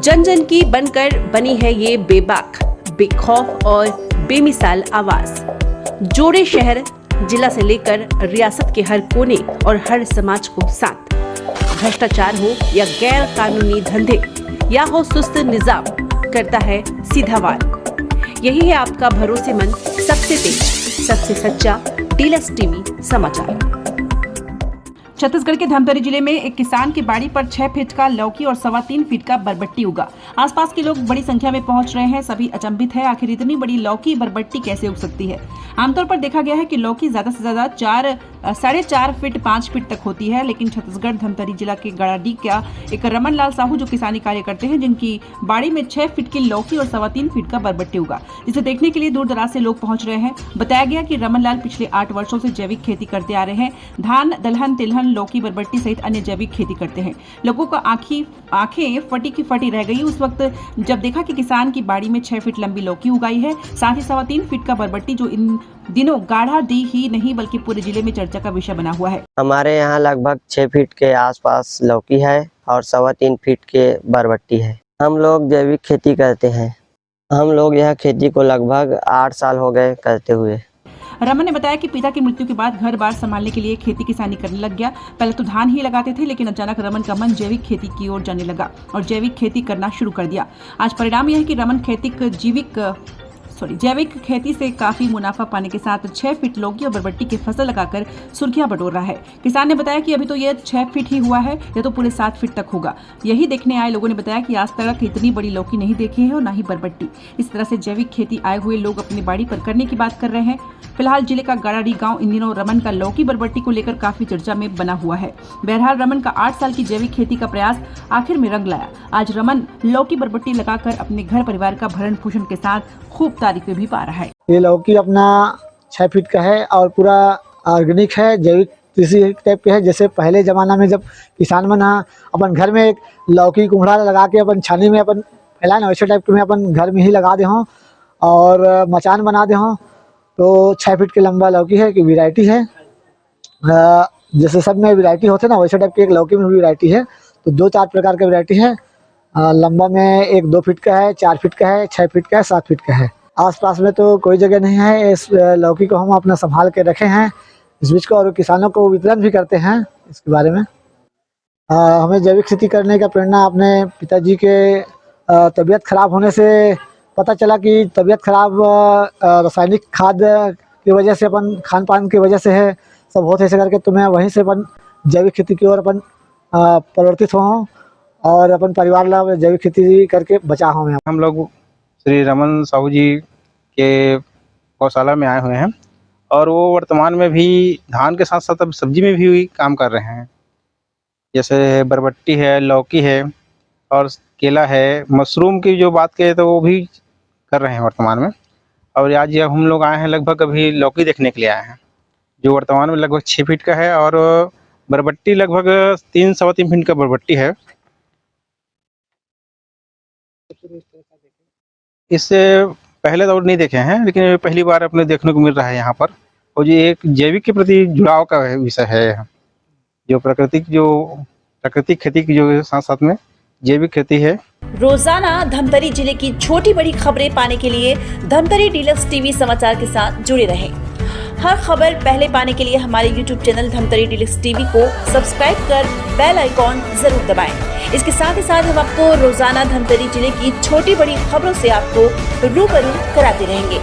जन जन की बनकर बनी है ये बेबाक, बेखौफ और बेमिसाल आवाज। जोड़े शहर जिला से लेकर रियासत के हर कोने और हर समाज को साथ। भ्रष्टाचार हो या गैर कानूनी धंधे या हो सुस्त निजाम, करता है सीधा वार। यही है आपका भरोसेमंद, सबसे तेज, सबसे सच्चा डीलक्स टीवी समाचार। छत्तीसगढ़ के धमतरी जिले में एक किसान की बाड़ी पर 6 फीट का लौकी और 3.25 फीट का बरबट्टी उगा। आसपास के लोग बड़ी संख्या में पहुंच रहे हैं। सभी अचंभित है, आखिर इतनी बड़ी लौकी बरबट्टी कैसे उग सकती है। आमतौर पर देखा गया है कि लौकी ज्यादा से ज्यादा 4.5 फीट 5 फीट तक होती है, लेकिन छत्तीसगढ़ धमतरी जिला के गड़ाडी का एक रमन लाल साहू जो किसानी कार्य करते हैं, जिनकी बाड़ी में 6 फीट की लौकी और 3.25 फीट का बरबट्टी उगा, जिसे देखने के लिए दूर दराज से लोग पहुंच रहे हैं। बताया गया कि रमन लाल पिछले 8 वर्षों से जैविक खेती करते आ रहे हैं। धान, दलहन, तिलहन, लौकी, बरबट्टी सहित अन्य जैविक खेती करते हैं। लोगों को आंखें फटी की फटी रह गई उस वक्त जब देखा कि किसान की बाड़ी में 6 फीट लंबी लौकी उगाई है, साथ ही 3.25 फीट का बरबट्टी जो इन दिनों गाढ़ाडीह ही नहीं बल्कि पूरे जिले में चर्चा का विषय बना हुआ है। हमारे यहाँ लगभग 6 फीट के आसपास लौकी है और 3.25 फीट के बरबट्टी है। हम लोग जैविक खेती करते हैं। हम लोग यह खेती को लगभग 8 साल हो गए करते हुए। रमन ने बताया कि पिता की मृत्यु के बाद घर बार संभालने के लिए खेती किसानी करने लग गया। पहले तो धान ही लगाते थे, लेकिन अचानक रमन का मन जैविक खेती की ओर जाने लगा और जैविक खेती करना शुरू कर दिया। आज परिणाम यह है कि रमन जैविक खेती से काफी मुनाफा पाने के साथ 6 फीट लौकी और बरबट्टी की फसल लगाकर सुर्खियां बटोर रहा है। किसान ने बताया कि अभी तो यह 6 फीट ही हुआ है, यह तो पूरे 7 फीट तक होगा। यही देखने आए लोगों ने बताया कि आज तक इतनी बड़ी लौकी नहीं देखी है और ना ही बरबट्टी। इस तरह से जैविक खेती आए हुए लोग अपनी बाड़ी पर करने की बात कर रहे हैं। फिलहाल जिले का गड़ाडी गांव इन दिनों रमन का लौकी बरबट्टी को लेकर काफी चर्चा में बना हुआ है। बहरहाल रमन का 8 साल की जैविक खेती का प्रयास आखिर में रंग लाया। आज रमन लौकी बरबट्टी लगाकर अपने घर परिवार का भरण पोषण के साथ खूब तारीफें भी पा रहा है। ये लौकी अपना 6 फीट का है और पूरा ऑर्गेनिक है, जैविक कृषि टाइप के है। जैसे पहले ज़माना में जब किसान मन अपन घर में एक लौकी कुम्हड़ा लगा के अपन छानी में अपन फैलाए ना, वैसे टाइप के में अपन घर में ही लगा दे हों और मचान बना दे हों। तो 6 फीट के लंबा लौकी है कि वैरायटी है। जैसे सब में वैरायटी होते ना, वैसे टाइप की एक लौकी में भी वैरायटी है। तो 2-4 प्रकार के वैरायटी है। लंबा में एक 2 फीट का है, 4 फीट का है, 6 फीट का है, 7 फीट का है। आसपास में तो कोई जगह नहीं है। इस लौकी को हम अपना संभाल के रखे हैं इस बीज को, और किसानों को वितरण भी करते हैं इसके बारे में। हमें जैविक खेती करने का प्रेरणा अपने पिताजी के तबीयत खराब होने से पता चला कि तबीयत खराब रासायनिक खाद की वजह से, अपन खान पान की वजह से है सब होते ऐसे करके। तो मैं वहीं से अपन जैविक खेती की ओर अपन परिवर्तित हों और अपन परिवार ला जैविक खेती करके बचा हूँ। मैं हम लोग श्री रमन साहू जी के गौशाला में आए हुए हैं और वो वर्तमान में भी धान के साथ साथ अब सब्जी में भी काम कर रहे हैं। जैसे बरबट्टी है, लौकी है और केला है। मशरूम की जो बात करें तो वो भी कर रहे हैं वर्तमान में। और आज जब हम लोग आए हैं, लगभग अभी लौकी देखने के लिए आए हैं जो वर्तमान में लगभग 6 फीट का है और बरबट्टी लगभग 3-3.25 फीट का बरबट्टी है। इससे पहले तो नहीं देखे हैं, लेकिन पहली बार अपने देखने को मिल रहा है यहाँ पर। और ये एक जैविक के प्रति जुड़ाव का विषय है, जो प्राकृतिक खेती की जो साथ साथ में जैविक खेती है। रोजाना धमतरी जिले की छोटी बड़ी खबरें पाने के लिए धमतरी डीलक्स टीवी समाचार के साथ जुड़े रहें। हर खबर पहले पाने के लिए हमारे YouTube channel Dhamtari deluxe TV को सब्सक्राइब कर बेल आइकॉन जरूर दबाएं। इसके साथ ही साथ हम आपको रोजाना धमतरी जिले की छोटी बड़ी खबरों से आपको रूबरू कराते रहेंगे।